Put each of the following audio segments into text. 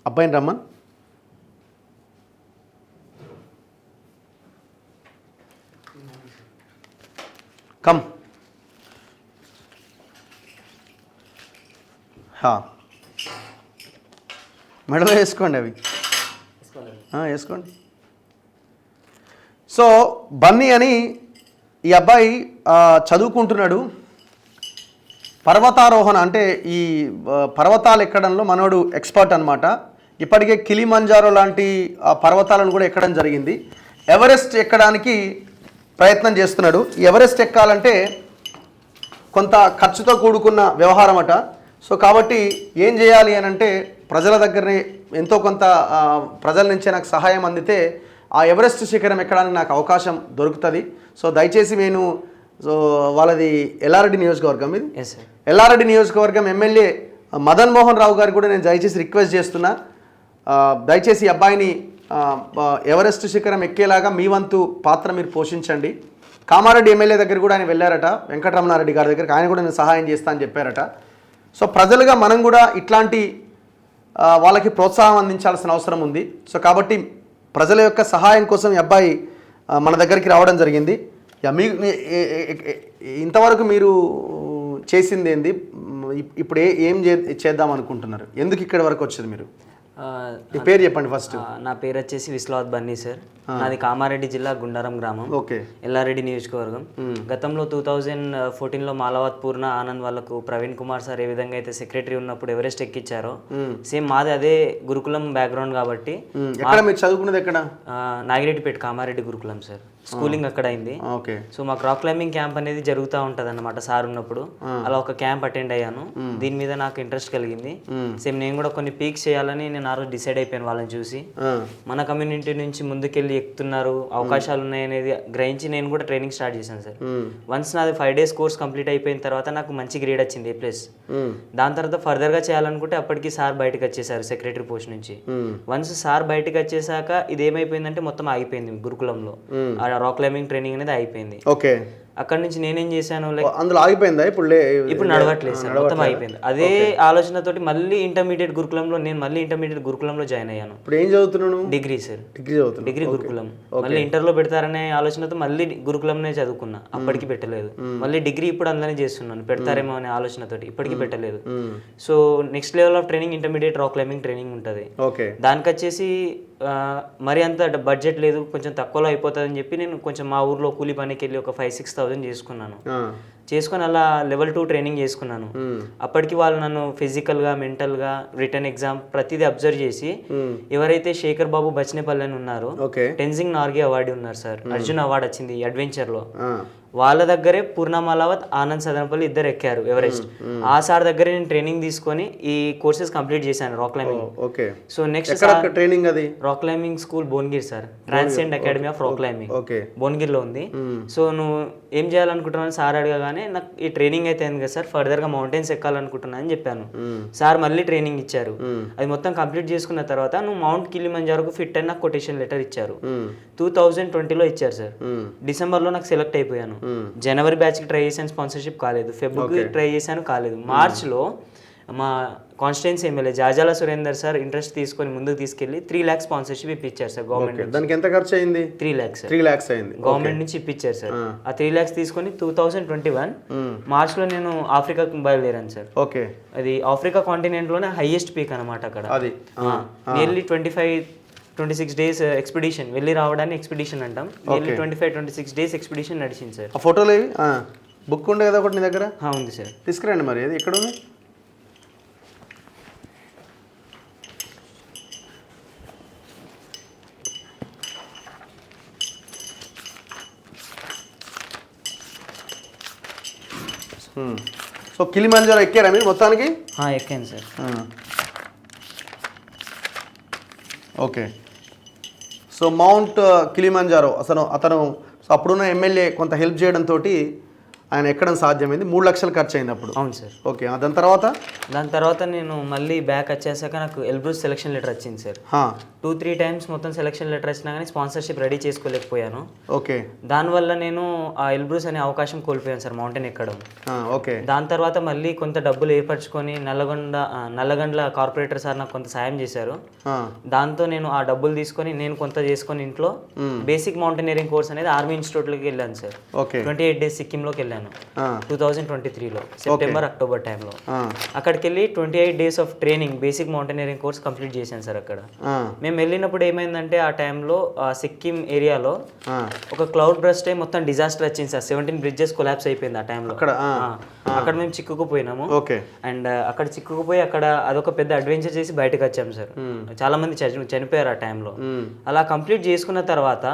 అబ్బాయిని రమ్మన్. కమ్. మెడలో వేసుకోండి అవి, వేసుకోండి. సో బన్నీ అని ఈ అబ్బాయి చదువుకుంటున్నాడు. పర్వతారోహణ అంటే ఈ పర్వతాలు ఎక్కడంలో మనోడు ఎక్స్పర్ట్ అనమాట. ఇప్పటికే కిలిమంజారో లాంటి పర్వతాలను కూడా ఎక్కడం జరిగింది. ఎవరెస్ట్ ఎక్కడానికి ప్రయత్నం చేస్తున్నాడు. ఈ ఎవరెస్ట్ ఎక్కాలంటే కొంత ఖర్చుతో కూడుకున్న వ్యవహారం అట. సో కాబట్టి ఏం చేయాలి అని అంటే ప్రజల దగ్గరనే ఎంతో కొంత ప్రజల నుంచే నాకు సహాయం అందితే ఆ ఎవరెస్ట్ శిఖరం ఎక్కడానికి నాకు అవకాశం దొరుకుతుంది. సో దయచేసి నేను వాళ్ళది ఎల్లారెడ్డి నియోజకవర్గం, ఇది ఎల్లారెడ్డి నియోజకవర్గం ఎమ్మెల్యే మదన్ మోహన్ రావు గారికి కూడా నేను దయచేసి రిక్వెస్ట్ చేస్తున్నా, దయచేసి ఈ అబ్బాయిని ఎవరెస్ట్ శిఖరం ఎక్కేలాగా మీ వంతు పాత్ర మీరు పోషించండి. కామారెడ్డి ఎమ్మెల్యే దగ్గర కూడా ఆయన వెళ్ళారట, వెంకటరమణారెడ్డి గారి దగ్గరికి, ఆయన కూడా నేను సహాయం చేస్తా అని చెప్పారట. సో ప్రజలుగా మనం కూడా ఇట్లాంటి వాళ్ళకి ప్రోత్సాహం అందించాల్సిన అవసరం ఉంది. సో కాబట్టి ప్రజల యొక్క సహాయం కోసం ఈ అబ్బాయి మన దగ్గరికి రావడం జరిగింది. మీ ఇంతవరకు మీరు చేసింది ఏంది, ఇప్పుడు ఏం చేద్దాం అనుకుంటున్నారు, ఎందుకు ఇక్కడి వరకు వచ్చేది మీరు? ఈ పేరు చెప్పండి ఫస్ట్. నా పేరు వచ్చేసి విశ్వనాథ్ బన్నీ సార్. నాది కామారెడ్డి జిల్లా గుండారం గ్రామం, ఎల్లారెడ్డి నియోజకవర్గం. గతంలో 2014లో మాలవత్ పూర్ణ ఆనంద్ వాళ్ళకు ప్రవీణ్ కుమార్ సార్ ఏ విధంగా అయితే సెక్రటరీ ఉన్నప్పుడు ఎవరెస్ట్ ఎక్కించారో సేమ్ మాది అదే గురుకులం బ్యాక్గ్రౌండ్ కాబట్టి. మీరు చదువుకున్నది ఎక్కడ? నాగిరెడ్డిపేట కామారెడ్డి గురుకులం సార్. స్కూలింగ్ అక్కడ అయింది. సో మాకు రాక్ క్లైంబింగ్ క్యాంప్ అనేది జరుగుతూ ఉంటుంది అన్నమాట సార్ ఉన్నప్పుడు. అలా ఒక క్యాంప్ అటెండ్ అయ్యాను. దీని మీద నాకు ఇంట్రెస్ట్ కలిగింది. సేమ్ నేను కూడా కొన్ని పీక్స్ చేయాలని నేను ఆ రోజు డిసైడ్ అయిపోయాను. వాళ్ళని చూసి మన కమ్యూనిటీ నుంచి ముందుకెళ్ళి ఎక్కుతున్నారు, అవకాశాలు ఉన్నాయనేది గ్రహించి నేను కూడా ట్రైనింగ్ స్టార్ట్ చేశాను సార్. వన్స్ నాది 5 days కోర్స్ కంప్లీట్ అయిపోయిన తర్వాత నాకు మంచి గ్రేడ్ వచ్చింది, A+. దాని తర్వాత ఫర్దర్గా చేయాలనుకుంటే అప్పటికి సార్ బయటకు వచ్చేసారు సెక్రటరీ పోస్ట్ నుంచి. వన్స్ సార్ బయటకు వచ్చేసాక ఇది ఏమైపోయిందంటే మొత్తం ఆగిపోయింది గురుకులంలో. రాక్ క్లైంబింగ్ ట్రైనింగ్ అనేది అయిపోయింది. ఓకే. అక్కడ నుంచి నేనేం చేశాను, అందులో ఆగిపోయిందా? ఇప్పుడు నడవట్లేదు సార్, మొత్తం అయిపోయింది. అదే ఆలోచనతోటి మళ్ళీ ఇంటర్మీడియట్ గురుకులంలో జాయిన్ అయ్యాను. ఇప్పుడు ఏం చదువుతున్నాను? Degree sir. డిగ్రీ గురుకులం. మళ్ళీ ఇంటర్లో పెడతారనే ఆలోచనతో మళ్ళీ గురుకులంనే చదువుకున్నా. అప్పటికి పెట్టలేదు. మళ్ళీ డిగ్రీ ఇప్పుడు అందులోనే చేస్తున్నాను, పెడతారేమో అనే ఆలోచనతోటి ఇప్పటికీ పెట్టలేదు. So next level of training intermediate rock climbing training ఉంటుంది. దానికి వచ్చేసి మరి అంత బడ్జెట్ లేదు, కొంచెం తక్కువలో అయిపోతుందని చెప్పి నేను కొంచెం మా ఊర్లో కూలి పనికి వెళ్ళి ఒక 5,000-6,000 చేసుకొని అలా లెవెల్ 2 ట్రైనింగ్ చేసుకున్నాను. అప్పటికి వాళ్ళు నన్ను ఫిజికల్గా, మెంటల్గా, రిటర్న్ ఎగ్జామ్ ప్రతిదీ అబ్జర్వ్ చేసి ఎవరైతే శేఖర్ బాబు బచ్నేపల్లి అని ఉన్నారో, టెన్జింగ్ నార్గే అవార్డు ఉన్నారు సార్, అర్జున్ అవార్డు వచ్చింది అడ్వెంచర్లో, వాళ్ళ దగ్గరే పూర్ణమాలావత్, ఆనంద్ సదనపల్లి ఇద్దరు ఎక్కారు ఎవరెస్ట్. ఆ సార్ దగ్గరే నేను ట్రైనింగ్ తీసుకొని ఈ కోర్సెస్ కంప్లీట్ చేశాను rock climbing. So next training అది rock climbing school Bhuvanagiri sir, transcend academy of rock climbing భువనగిరిలో ఉంది. సో నువ్వు ఏం చేయాలనుకుంటున్నాను సార్ అడగగానే, నాకు ఈ ట్రైనింగ్ అయితే అయింది కదా సార్, ఫర్దర్గా మౌంటైన్స్ ఎక్కాలనుకుంటున్నా అని చెప్పాను. సార్ మళ్ళీ ట్రైనింగ్ ఇచ్చారు. అది మొత్తం కంప్లీట్ చేసుకున్న తర్వాత నువ్వు మౌంట్ కిలిమంజారోకు ఫిట్ అని నాకు కొటేషన్ లెటర్ ఇచ్చారు. 2020లో ఇచ్చారు సార్. డిసెంబర్లో నాకు సెలెక్ట్ అయిపోయాను. జనవరి బ్యాచ్కి ట్రై చేశాను, స్పాన్సర్షిప్ కాలేదు. ఫిబ్రవరికి ట్రై చేశాను, కాలేదు. మార్చ్లో మా constituency MLA Jajala Surender sir interest తీసుకొని ముందుకు తీసుకెళ్లి 3 lakhs స్పాన్సర్షిప్ ఇప్పించారు సార్ గవర్నమెంట్. దానికి ఎంత ఖర్చు అయింది? 3 lakhs. 3 lakhs అయింది గవర్నమెంట్ నుంచి ఇప్పించారు సార్. ఆ 3 lakhs తీసుకొని 2021 మార్చ్లో నేను ఆఫ్రికాకు బయలుదేరాను సార్. ఓకే. అది ఆఫ్రికా కాంటినెంట్ లోనే హైయెస్ట్ పీక్ అనమాట అక్కడ. అది నియర్లీ 25-26 days ఎక్స్పిడిషన్, వెళ్ళి రావడానికి ఎక్స్పిడిషన్ అంటాం. 25-26 days ఎక్స్పిడిషన్ నడిచింది సార్. ఆ ఫోటోలు ఏవి? బుక్ ఉండే కదా ఒకటి నీ దగ్గర? ఉంది సార్, తీసుకురండి. మరి అది ఎక్కడ ఉంది? సో కిలిమంజారో ఎక్కారా మీరు మొత్తానికి? ఎక్కాను sir. Okay. So mount Kilimanjaro అతను అప్పుడున్న ఎమ్మెల్యే కొంత హెల్ప్ చేయడంతో ఆయన ఎక్కడం సాధ్యమైంది. 3 లక్షలు ఖర్చు అయింది అప్పుడు. అవును సార్. ఓకే. దాని తర్వాత నేను మళ్ళీ బ్యాక్ వచ్చేసాక నాకు ఎల్బ్రూస్ సెలక్షన్ లెటర్ వచ్చింది సార్. 2-3 టైమ్స్ మొత్తం సెలక్షన్ లెటర్ వచ్చినా కానీ స్పాన్సర్షిప్ రెడీ చేసుకోలేకపోయాను. ఓకే. దానివల్ల నేను ఆ ఎల్బ్రూస్ అనే అవకాశం కోల్పోయాను సార్ మౌంటైన్ ఎక్కడం. ఓకే. దాని తర్వాత మళ్ళీ కొంత డబ్బులు ఏర్పరచుకొని నల్లగొండల కార్పొరేటర్ సార్ నాకు కొంత సాయం చేశారు. దాంతో నేను ఆ డబ్బులు తీసుకొని నేను కొంత చేసుకొని ఇంట్లో బేసిక్ మౌంటైనరింగ్ కోర్స్ అనేది ఆర్మీ ఇన్స్టిట్యూట్లోకి వెళ్ళాను సార్. 28 డేస్ సిక్కింలోకి వెళ్ళాను 2023లో సెప్టెంబర్ అక్టోబర్ టైంలో. అక్కడికి వెళ్ళి 28 days of training basic mountaineering course complete చేశాను సార్. అక్కడ మేము వెళ్ళినప్పుడు ఏమైందంటే ఆ టైంలో సిక్కిం ఏరియాలో ఒక క్లౌడ్ బ్రస్ట్ అయి మొత్తం డిజాస్టర్ వచ్చింది సార్. 17 బ్రిడ్జెస్ కొలాప్స్ అయిపోయింది ఆ టైంలో. అక్కడ మేము చిక్కుకుపోయినాము. అండ్ అక్కడ చిక్కుకుపోయి అక్కడ అదొక పెద్ద అడ్వెంచర్ చేసి బయటకు వచ్చాము సార్. చాలా మంది చనిపోయారు ఆ టైంలో. అలా కంప్లీట్ చేసుకున్న తర్వాత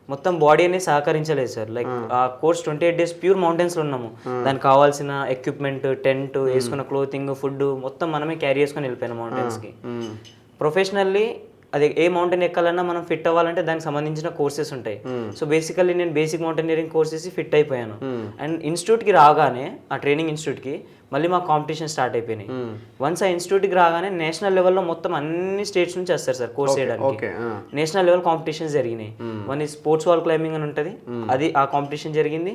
మొత్తం బాడీ అనేది సహకరించలేదు సార్. లైక్ ఆ కోర్స్ 28 డేస్ ప్యూర్ మౌంటైన్స్లో ఉన్నాము. దానికి కావాల్సిన ఎక్విప్మెంట్, టెంట్, వేసుకున్న క్లోతింగ్, ఫుడ్ మొత్తం మనమే క్యారీ చేసుకొని వెళ్ళిపోయాను మౌంటైన్స్కి. ప్రొఫెషనల్లీ అది ఏ మౌంటైన్ ఎక్కాలన్నా మనం ఫిట్ అవ్వాలంటే దానికి సంబంధించిన కోర్సెస్ ఉంటాయి. సో బేసికల్లీ నేను బేసిక్ మౌంటైనరింగ్ కోర్సెస్ ఫిట్ అయిపోయాను. అండ్ ఇన్స్టిట్యూట్కి రాగానే ఆ ట్రైనింగ్ ఇన్స్టిట్యూట్కి మళ్ళీ మా కాంపిటీషన్ స్టార్ట్ అయిపోయినాయి. వన్స్ ఆ ఇన్స్టిట్యూట్కి రాగానే నేషనల్ లెవెల్లో మొత్తం అన్ని స్టేట్స్ నుంచి వస్తారు సార్ కోర్స్ చేయడానికి. నేషనల్ లెవెల్ కాంపిటీషన్స్ జరిగినాయి. వన్ ఈ స్పోర్ట్స్ వాల్ క్లైంబింగ్ అని ఉంటుంది, అది ఆ కాంపిటీషన్ జరిగింది.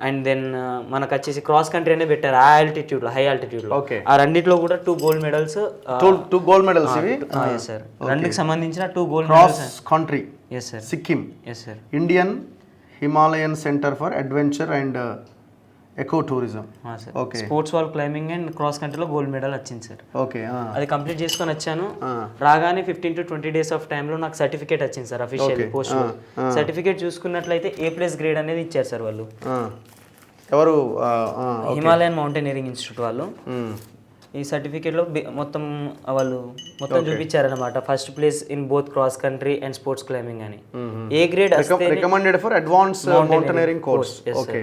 అండ్ దెన్ మనకు వచ్చేసి క్రాస్ కంట్రీ అనే పెట్టారు ఆ ఆల్టిట్యూడ్, హై ఆల్టిట్యూడ్ లో. ఆ రెండిట్లో కూడా 2 గోల్డ్ మెడల్స్. 2 గోల్డ్ మెడల్స్ ఇవి సార్. రెండుకి సంబంధించిన 2 gold medals. Cross country. Yes sir. Sikkim. Yes sir. Indian Himalayan centre for adventure and eco tourism. Okay. Sports wall climbing and cross కంట్రీలో గోల్డ్ మెడల్ వచ్చింది సార్. ఓకే. అది కంప్లీట్ చేసుకొని వచ్చాను. రాగానే 15 to 20 డేస్ ఆఫ్ టైంలో నాకు సర్టిఫికేట్ వచ్చింది sir official post. Certificate చూసుకున్నట్లయితే A+ గ్రేడ్ అనేది ఇచ్చారు సార్ వాళ్ళు. ఎవరు? హిమాలయన్ మౌంటైనరింగ్ ఇన్స్టిట్యూట్ వాళ్ళు. ఈ సర్టిఫికేట్లో మొత్తం వాళ్ళు మొత్తం చూపించారనమాట. First place in both cross country and sports climbing అని. A grade recommended for advance mountaineering course. Okay.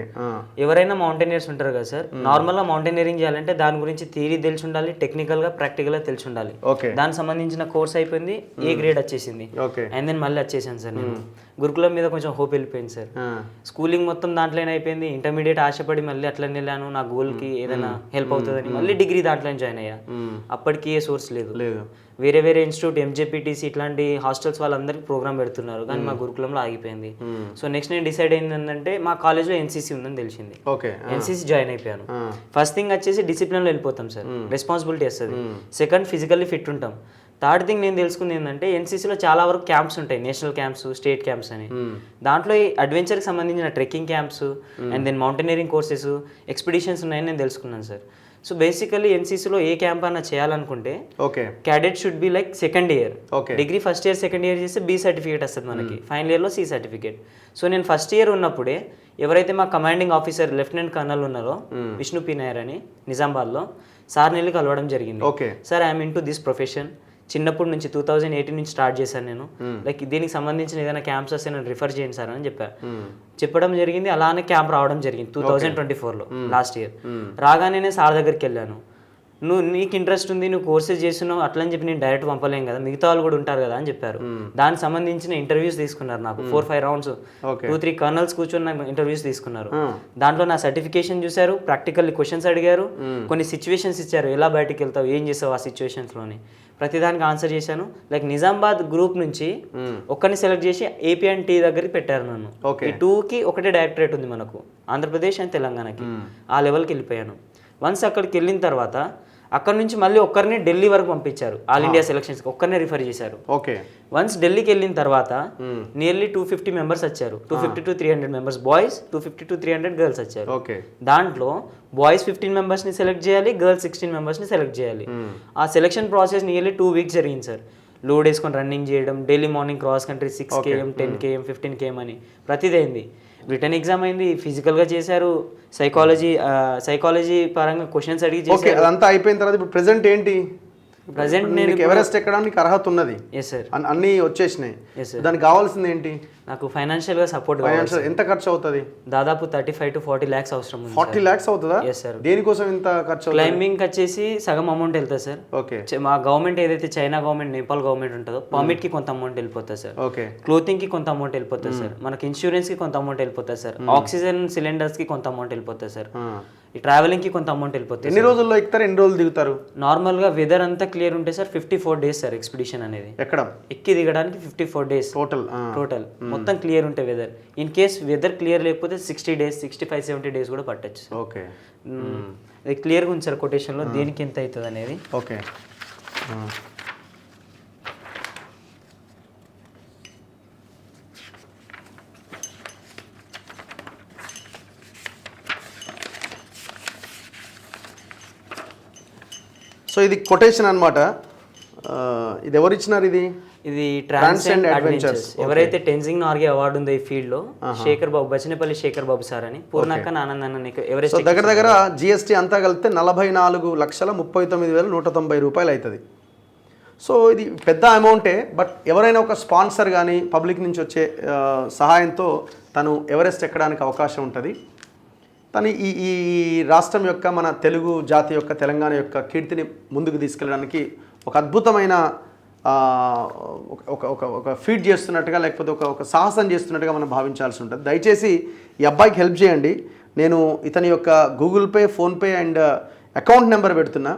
ఎవరైనా మౌంటైనర్స్ ఉంటారు కదా సార్, నార్మల్ గా మౌంటైనరింగ్ చేయాలంటే దాని గురించి థియరీ తెలిసి ఉండాలి, టెక్నికల్ గా ప్రాక్టికల్ గా తెలిసి ఉండాలి. దానికి సంబంధించిన కోర్స్ అయిపోయింది, A గ్రేడ్ వచ్చేసింది. అండ్ దెన్ మళ్ళీ వచ్చేసాను సార్ నేను. గురుకులం మీద కొంచెం హోప్ వెళ్ళిపోయింది సార్. స్కూలింగ్ మొత్తం దాంట్లోనే అయిపోయింది. ఇంటర్మీడియట్ ఆశపడి మళ్ళీ అట్లనే వెళ్ళాను, నా గోల్కి ఏదైనా హెల్ప్ అవుతుందని మళ్ళీ డిగ్రీ దాంట్లో జాయిన్ అయ్యా. అప్పటికి ఏ సోర్స్ లేదు. వేరే వేరే ఇన్స్టిట్యూట్ MJPTC ఇట్లాంటి హాస్టల్స్ వాళ్ళందరికీ ప్రోగ్రామ్ పెడుతున్నారు, కానీ మా గురుకులంలో ఆగిపోయింది. సో నెక్స్ట్ నేను డిసైడ్ అయింది ఏంటంటే మా కాలేజ్లో NCC ఉందని తెలిసింది. NCC జాయిన్ అయిపోయాను. ఫస్ట్ థింగ్ వచ్చేసి డిసిప్లిన్లో వెళ్ళిపోతాం సార్, రెస్పాన్సిబిలిటీ వస్తుంది. సెకండ్ ఫిజికల్లీ ఫిట్ ఉంటాం. థర్డ్ థింగ్ నేను తెలుసుకుంది ఏంటంటే NCCలో చాలా వరకు క్యాంప్స్ ఉంటాయి, నేషనల్ క్యాంప్స్, స్టేట్ క్యాంప్స్ అని. దాంట్లో ఈ అడ్వెంచర్కి సంబంధించిన trekking camps and then mountaineering courses, expeditions ఉన్నాయని నేను తెలుసుకున్నాను సార్. సో బేసికల్లీ NCCలో ఏ క్యాంప్ అన్నా చేయాలనుకుంటే cadet should be like second year. Degree first year second year చేస్తే B సర్టిఫికేట్ వస్తుంది మనకి, ఫైనల్ ఇయర్లో C సర్టిఫికేట్. సో నేను ఫస్ట్ ఇయర్ ఉన్నప్పుడే ఎవరైతే మా కమాండింగ్ ఆఫీసర్ లెఫ్టినెంట్ కర్నల్ ఉన్నారో విష్ణు P. నాయర్ అని నిజామాబాద్లో, సార్ వెళ్ళి కలవడం జరిగింది. Sir I'm in to this profession, చిన్నప్పటి నుంచి 2018 నుంచి స్టార్ట్ చేశాను నేను, లైక్ దీనికి సంబంధించిన ఏదైనా క్యాంప్స్ వస్తే నన్ను రిఫర్ చేయండి సార్ అని చెప్పడం జరిగింది. అలానే క్యాంప్ రావడం జరిగింది 2024లో లాస్ట్ ఇయర్. రాగానే నేను సార్ దగ్గరికి వెళ్ళాను. నీకు ఇంట్రెస్ట్ ఉంది, నువ్వు కోర్సెస్ చేస్తున్నావు అట్లని చెప్పి నేను డైరెక్ట్ పంపలేం కదా, మిగతా వాళ్ళు కూడా ఉంటారు కదా అని చెప్పారు. దానికి సంబంధించిన ఇంటర్వ్యూస్ తీసుకున్నారు నాకు 4-5 రౌండ్స్, 2-3 కర్నల్స్ కూర్చొని నాకు ఇంటర్వ్యూస్ తీసుకున్నారు. దాంట్లో నా సర్టిఫికేషన్ చూశారు, ప్రాక్టికల్ క్వశ్చన్స్ అడిగారు, కొన్ని సిచ్యువేషన్స్ ఇచ్చారు, ఎలా బయటికి వెళ్తావు, ఏం చేస్తావు ఆ సిచ్యువేషన్స్లోని. ప్రతిదానికి ఆన్సర్ చేశాను. లైక్ నిజామాబాద్ గ్రూప్ నుంచి ఒక్కరిని సెలెక్ట్ చేసి AP&T దగ్గరికి పెట్టారు నన్ను. ఈ 2కి ఒకటే డైరెక్టరేట్ ఉంది మనకు, ఆంధ్రప్రదేశ్ అండ్ తెలంగాణకి. ఆ లెవెల్కి వెళ్ళిపోయాను. వన్స్ అక్కడికి వెళ్ళిన తర్వాత అక్కడ నుంచి మళ్ళీ ఒక్కరిని ఢిల్లీ వరకు పంపించారు, ఆల్ ఇండియా సెలక్షన్స్కి ఒక్కరినే రిఫర్ చేశారు. వన్స్ ఢిల్లీకి వెళ్ళిన తర్వాత నియర్లీ 250 మెంబర్స్ వచ్చారు, 250 to 300 members boys, 250 to 300 girls వచ్చారు. దాంట్లో బాయ్స్ 15 మెంబర్స్ని సెలెక్ట్ చేయాలి, గర్ల్స్ 16 మెంబర్స్ని సెలెక్ట్ చేయాలి. ఆ సెలక్షన్ ప్రాసెస్ నియర్లీ 2 వీక్స్ జరిగింది సార్. లోడ్ వేసుకొని రన్నింగ్ చేయడం, daily morning cross country 6 km 10 km 15 km అని ప్రతిదైంది. రిటర్న్ ఎగ్జామ్ అయింది, ఫిజికల్గా చేశారు, సైకాలజీ పరంగా క్వశ్చన్స్ అడిగి చేశారు. అదంతా అయిపోయిన తర్వాత ఇప్పుడు ప్రెసెంట్ ఏంటి? ప్రెసెంట్ నేను ఎవరెస్ట్ ఎక్కడానికి అర్హత ఉన్నది, అన్ని వచ్చేసినాయి. దానికి కావాల్సింది ఏంటి? నాకు ఫైనాన్షియల్గా సపోర్ట్. ఎంత ఖర్చు అవుతుంది? దాదాపు 35 to 40 lakhs అవసరం. 40 lakhs అవుతుందా? Yes sir. దేనికోసం ఇంత ఖర్చు? క్లైంబింగ్ వచ్చేసి సగం అమౌంట్ వెళ్తుంది సార్. మా గవర్నమెంట్ ఏదైతే చైనా గవర్నమెంట్, నేపాల్ గవర్నమెంట్ ఉంటుందో పర్మిట్ కి కొంత అమౌంట్ వెళ్ళిపోతుంది సార్. క్లోతింగ్ కి కొంత అమౌంట్ వెళ్ళిపోతుంది సార్. మనకి ఇన్సూరెన్స్ కి కొంత అమౌంట్ వెళ్ళిపోతుంది సార్. ఆక్సిజన్ సిలిండర్స్ కి కొంత అమౌంట్ వెళ్ళిపోతుంది సార్. ఈ ట్రావెలింగ్కి కొంత అమౌంట్ వెళ్ళిపోతుంది. ఎన్ని రోజుల్లో ఎక్కుతారు, ఎన్ని రోజులు దిగుతారు? నార్మల్గా వెదర్ అంతా క్లియర్ ఉంటే సార్ 54 days సార్ ఎక్స్పిడిషన్ అనేది. ఎక్కడం ఎక్కి దిగడానికి 54 days టోటల్ మొత్తం క్లియర్ ఉంటే weather. In case weather clear లేకపోతే 60 days, 65, 70 days కూడా పట్టచ్చు. ఓకే, అది క్లియర్గా ఉంది సార్ కొటేషన్లో దేనికి ఎంత అవుతుంది అనేది. ఓకే. సో ఇది కొటేషన్ అనమాట. ఇది ఎవరు ఇచ్చినారు? ఇది ట్రాన్సెండ్ అడ్వెంచర్స్. ఎవరైతే టెన్జింగ్ నార్గే అవార్డు ఉందో ఈ ఫీల్డ్ లో, శేఖర్ బాబు, బచ్చినపల్లి శేఖర్ బాబు సార్ అని, పూర్ణక్క ఆనంద్ ఎవరెస్ట్ దగ్గర దగ్గర జిఎస్టీ అంతా కలిపితే 44,39,190 రూపాయలు అవుతుంది. సో ఇది పెద్ద అమౌంటే. బట్ ఎవరైనా ఒక స్పాన్సర్ కానీ పబ్లిక్ నుంచి వచ్చే సహాయంతో తను ఎవరెస్ట్ ఎక్కడానికి అవకాశం ఉంటుంది. తను ఈ రాష్ట్రం యొక్క, మన తెలుగు జాతి యొక్క, తెలంగాణ యొక్క కీర్తిని ముందుకు తీసుకెళ్ళడానికి ఒక అద్భుతమైన ఒక ఫీడ్ చేస్తున్నట్టుగా, లేకపోతే ఒక సాహసం చేస్తున్నట్టుగా మనం భావించాల్సి ఉంటుంది. దయచేసి ఈ అబ్బాయికి హెల్ప్ చేయండి. నేను ఇతని యొక్క Google pay, PhonePe and account number పెడుతున్నా.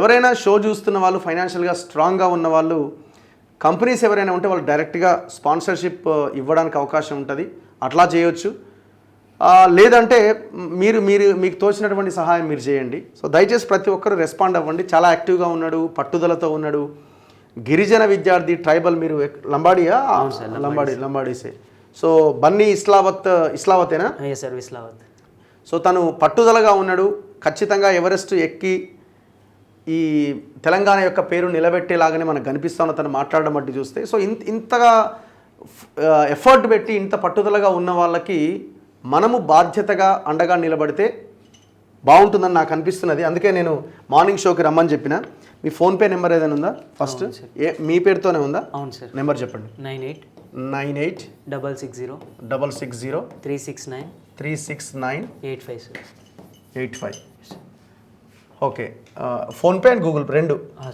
ఎవరైనా షో చూస్తున్న వాళ్ళు, ఫైనాన్షియల్గా స్ట్రాంగ్గా ఉన్న వాళ్ళు, కంపెనీస్ ఎవరైనా ఉంటే వాళ్ళు డైరెక్ట్గా స్పాన్సర్షిప్ ఇవ్వడానికి అవకాశం ఉంటుంది. అట్లా చేయొచ్చు. లేదంటే మీకు తోచినటువంటి సహాయం మీరు చేయండి. సో దయచేసి ప్రతి ఒక్కరు రెస్పాండ్ అవ్వండి. చాలా యాక్టివ్గా ఉన్నాడు, పట్టుదలతో ఉన్నాడు. గిరిజన విద్యార్థి, ట్రైబల్. మీరు లంబాడియా? లంబాడీసే. సో బన్నీ ఇస్లావతేనా? సార్, ఇస్లావత్. సో తను పట్టుదలగా ఉన్నాడు. ఖచ్చితంగా ఎవరెస్ట్ ఎక్కి ఈ తెలంగాణ యొక్క పేరు నిలబెట్టేలాగానే మనకు కనిపిస్తాను తను మాట్లాడడం బట్టి చూస్తే. సో ఇంతగా ఎఫర్ట్ పెట్టి ఇంత పట్టుదలగా ఉన్న వాళ్ళకి మనము బాధ్యతగా అండగా నిలబడితే బాగుంటుందని నాకు అనిపిస్తున్నది. అందుకే నేను మార్నింగ్ షోకి రమ్మని చెప్పిన. మీ ఫోన్పే నెంబర్ ఏదైనా ఉందా? ఫస్ట్ మీ పేరుతోనే ఉందా? అవును సార్. నెంబర్ చెప్పండి. 98 660 369 85. Okay. PhonePe and Google pay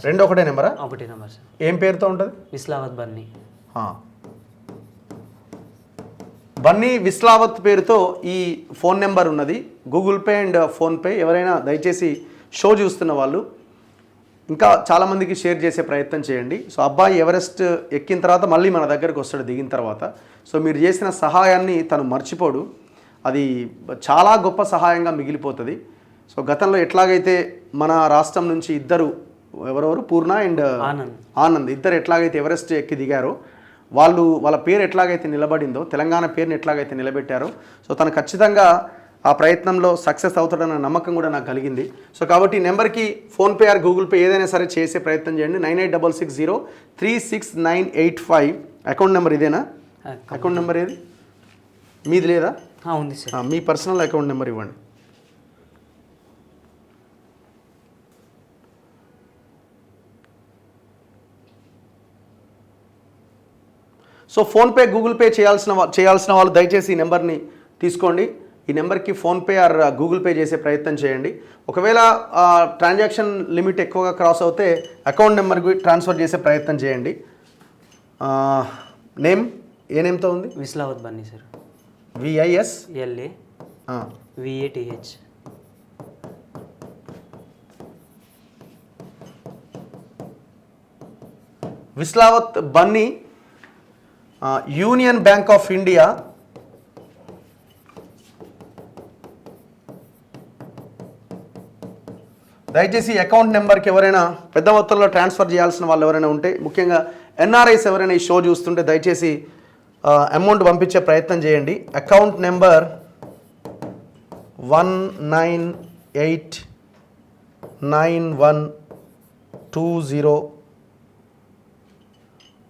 రెండు ఒకటే నెంబరా? ఒకటే నెంబర్ సార్. ఏం పేరుతో ఉంటుంది? విస్లావత్ బన్నీ. బన్నీ విస్లావత్ పేరుతో ఈ ఫోన్ నెంబర్ ఉన్నది. Google pay and PhonePe. ఎవరైనా దయచేసి షో చూస్తున్న వాళ్ళు ఇంకా చాలామందికి షేర్ చేసే ప్రయత్నం చేయండి. సో అబ్బాయి ఎవరెస్ట్ ఎక్కిన తర్వాత మళ్ళీ మన దగ్గరకు వస్తాడు దిగిన తర్వాత. సో మీరు చేసిన సహాయాన్ని తను మర్చిపోడు. అది చాలా గొప్ప సహాయంగా మిగిలిపోతుంది. సో గతంలో ఎట్లాగైతే మన రాష్ట్రం నుంచి ఎవరెవరు పూర్ణ అండ్ ఆనంద్ ఇద్దరు ఎట్లాగైతే ఎవరెస్ట్ ఎక్కి దిగారో, వాళ్ళ పేరు ఎట్లాగైతే నిలబడిందో, తెలంగాణ పేరుని ఎట్లాగైతే నిలబెట్టారో, సో తను ఖచ్చితంగా ఆ ప్రయత్నంలో సక్సెస్ అవుతాడన్న నమ్మకం కూడా నాకు కలిగింది. సో కాబట్టి ఈ నెంబర్కి ఫోన్పే ఆర్ గూగుల్ పే ఏదైనా సరే చేసే ప్రయత్నం చేయండి. 9866036985. అకౌంట్ నెంబర్ ఇదేనా? అకౌంట్ నెంబర్ ఏది మీది లేదా? ఉంది సార్. మీ పర్సనల్ అకౌంట్ నెంబర్ ఇవ్వండి. సో ఫోన్పే, గూగుల్ పే చేయాల్సిన వాళ్ళు దయచేసి ఈ నెంబర్ని తీసుకోండి. ఈ నెంబర్కి ఫోన్పే ఆర్ గూగుల్ పే చేసే ప్రయత్నం చేయండి. ఒకవేళ ట్రాన్సాక్షన్ లిమిట్ ఎక్కువగా క్రాస్ అవుతే అకౌంట్ నెంబర్కి ట్రాన్స్ఫర్ చేసే ప్రయత్నం చేయండి. నేమ్ ఏ నేమ్తో ఉంది? Vislavath Bunny sir. VISLA VATH. Vislavath Bunny, union bank of India, దయచేసి అకౌంట్ నెంబర్కి ఎవరైనా పెద్ద మొత్తంలో ట్రాన్స్ఫర్ చేయాల్సిన వాళ్ళు ఎవరైనా ఉంటే, ముఖ్యంగా NRIs ఎవరైనా ఈ షో చూస్తుంటే దయచేసి అమౌంట్ పంపించే ప్రయత్నం చేయండి. Account number 1989120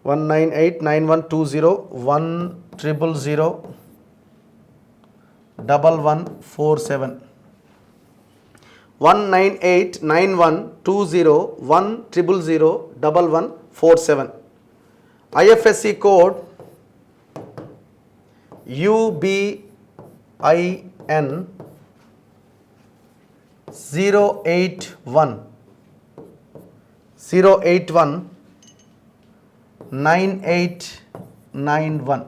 19891201147. IFSC code UBIN 081 9891.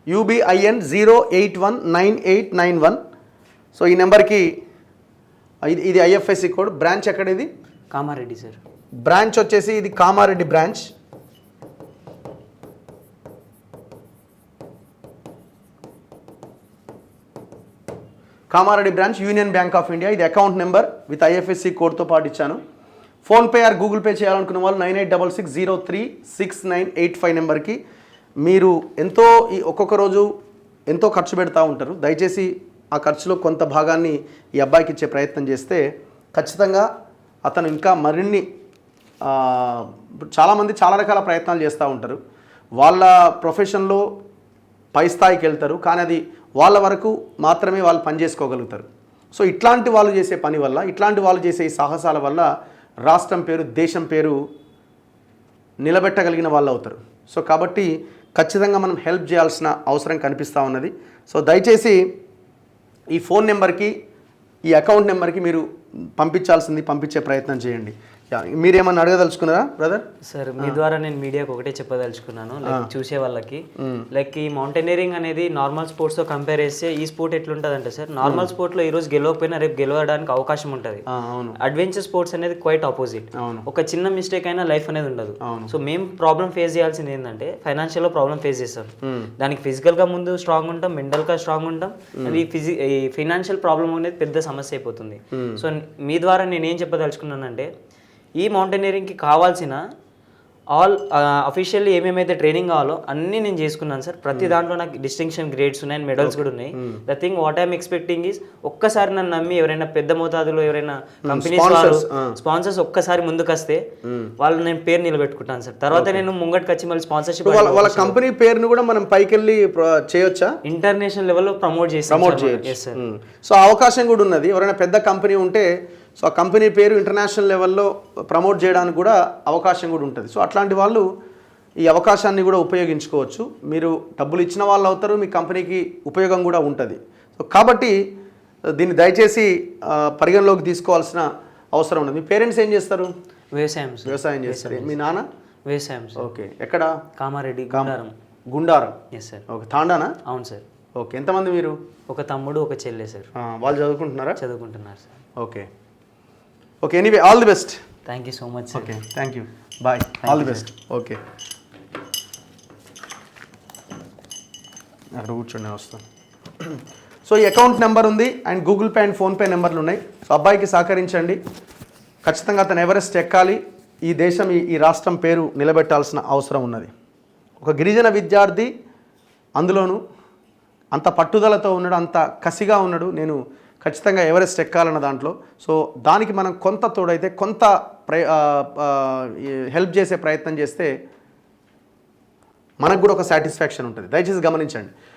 UBIN 0819891. So ఈ నెంబర్కి ఇది ఐఎఫ్ఎస్సి కోడ్. బ్రాంచ్ ఎక్కడ ఇది? కామారెడ్డి సార్. బ్రాంచ్ వచ్చేసి ఇది Kamareddy branch. Kamareddy branch union bank of India. ఇది అకౌంట్ నెంబర్ విత్ ఐఎఫ్ఎస్సి కోడ్తో పాటు ఇచ్చాను. ఫోన్పే ఆర్ గూగుల్ పే చేయాలనుకున్న వాళ్ళు 9866036985 నెంబర్కి మీరు ఎంతో ఒక్కొక్క రోజు ఎంతో ఖర్చు పెడతా ఉంటారు. దయచేసి ఆ ఖర్చులో కొంత భాగాన్ని ఈ అబ్బాయికి ఇచ్చే ప్రయత్నం చేస్తే ఖచ్చితంగా అతను ఇంకా మరిన్ని చాలామంది చాలా రకాల ప్రయత్నాలు చేస్తూ ఉంటారు. వాళ్ళ ప్రొఫెషన్లో పై స్థాయికి వెళ్తారు, కానీ అది వాళ్ళ వరకు మాత్రమే వాళ్ళు పని చేసుకోగలుగుతారు. సో ఇట్లాంటి వాళ్ళు చేసే పని వల్ల, ఇట్లాంటి వాళ్ళు చేసే ఈ సాహసాల వల్ల రాష్ట్రం పేరు, దేశం పేరు నిలబెట్టగలిగిన వాళ్ళు అవుతారు. సో కాబట్టి ఖచ్చితంగా మనం హెల్ప్ చేయాల్సిన అవసరం కనిపిస్తూ ఉన్నది. సో దయచేసి ఈ ఫోన్ నెంబర్కి, ఈ అకౌంట్ నెంబర్కి మీరు పంపించే ప్రయత్నం చేయండి. మీరేమన్నా అడగదలుచుకున్నారా బ్రదర్? సార్ మీ ద్వారా నేను మీడియాకి ఒకటే చెప్పదలుచుకున్నాను, లైక్ చూసే వాళ్ళకి, లైక్ ఈ మౌంటైనరింగ్ అనేది నార్మల్ స్పోర్ట్స్తో కంపేర్ చేస్తే ఈ స్పోర్ట్ ఎట్లుంటుందంటే సార్, నార్మల్ స్పోర్ట్లో ఈ రోజు గెలవకపోయినా రేపు గెలవడానికి అవకాశం ఉంటుంది. అడ్వెంచర్ స్పోర్ట్స్ అనేది క్వైట్ ఆపోజిట్. ఒక చిన్న మిస్టేక్ అయినా లైఫ్ అనేది ఉండదు. సో మేము ప్రాబ్లం ఫేస్ చేయాల్సింది ఏంటంటే ఫైనాన్షియల్లో ప్రాబ్లం ఫేస్ చేస్తాం. దానికి ఫిజికల్గా ముందు స్ట్రాంగ్ ఉంటాం, మెంటల్గా స్ట్రాంగ్ ఉంటాం. అది ఈ ఫైనాన్షియల్ ప్రాబ్లం అనేది పెద్ద సమస్య అయిపోతుంది. సో మీ ద్వారా నేను ఏం చెప్పదలుచుకున్నానంటే, ఈ మౌంటైనరింగ్కి కావాల్సిన ఆల్ అఫీషియల్లీ ఏమేమైతే ట్రైనింగ్ కావాలో అన్నీ నేను చేసుకున్నాను సార్. ప్రతి దాంట్లో నాకు డిస్టింక్షన్ గ్రేడ్స్ ఉన్నాయి, మెడల్స్ కూడా ఉన్నాయి. The thing what I'm expecting is, ఒక్కసారి నన్ను నమ్మి ఎవరైనా పెద్ద మోతాదులో ఎవరైనా కంపెనీస్ వాళ్ళు స్పాన్సర్స్ ఒక్కసారి ముందుకు వస్తే వాళ్ళు నేను పేరు నిలబెట్టుకుంటాను సార్. తర్వాత నేను ముంగట్కి వచ్చి మళ్ళీ స్పాన్సర్షిప్ వాళ్ళ కంపెనీ పేరును కూడా మనం పైకి వెళ్ళి చేయొచ్చా? ఇంటర్నేషనల్ లెవెల్లో ప్రమోట్ చేయొచ్చు. సో అవకాశం కూడా ఉన్నది. ఎవరైనా పెద్ద కంపెనీ ఉంటే సో ఆ కంపెనీ పేరు ఇంటర్నేషనల్ లెవెల్లో ప్రమోట్ చేయడానికి కూడా అవకాశం కూడా ఉంటుంది. సో అట్లాంటి వాళ్ళు ఈ అవకాశాన్ని కూడా ఉపయోగించుకోవచ్చు. మీరు డబ్బులు ఇచ్చిన వాళ్ళు అవుతారు, మీ కంపెనీకి ఉపయోగం కూడా ఉంటుంది. సో కాబట్టి దీన్ని దయచేసి పరిగణలోకి తీసుకోవాల్సిన అవసరం ఉంది. మీ పేరెంట్స్ ఏం చేస్తారు? వ్యవసాయం చేస్తారు. మీ నాన్న? వ్యవసాయం. ఓకే. ఎక్కడ? Kamareddy, Gundaram. Yes sir. Okay. తాండానా? అవును సార్. ఓకే. ఎంతమంది మీరు? ఒక తమ్ముడు, ఒక చెల్లె సార్. వాళ్ళు చదువుకుంటున్నారా? చదువుకుంటున్నారు sir. Okay. Okay. Anyway, all the best. Thank you so much sir. Okay, thank you, bye, all the best. Okay, అక్కడ కూర్చోండి, వస్తాను. సో ఈ అకౌంట్ నెంబర్ ఉంది and Google pay and PhonePe నెంబర్లు ఉన్నాయి. సో అబ్బాయికి సహకరించండి. ఖచ్చితంగా అతను ఎవరెస్ట్ ఎక్కాలి. ఈ దేశం, ఈ రాష్ట్రం పేరు నిలబెట్టాల్సిన అవసరం ఉన్నది. ఒక గిరిజన విద్యార్థి, అందులోనూ అంత పట్టుదలతో ఉన్నాడు, అంత కసిగా ఉన్నాడు. నేను ఖచ్చితంగా ఎవరెస్ట్ ఎక్కాలన్న దాంట్లో. సో దానికి మనం కొంత తోడైతే, కొంత హెల్ప్ చేసే ప్రయత్నం చేస్తే మనకు కూడా ఒక సాటిస్ఫాక్షన్ ఉంటుంది. దయచేసి గమనించండి.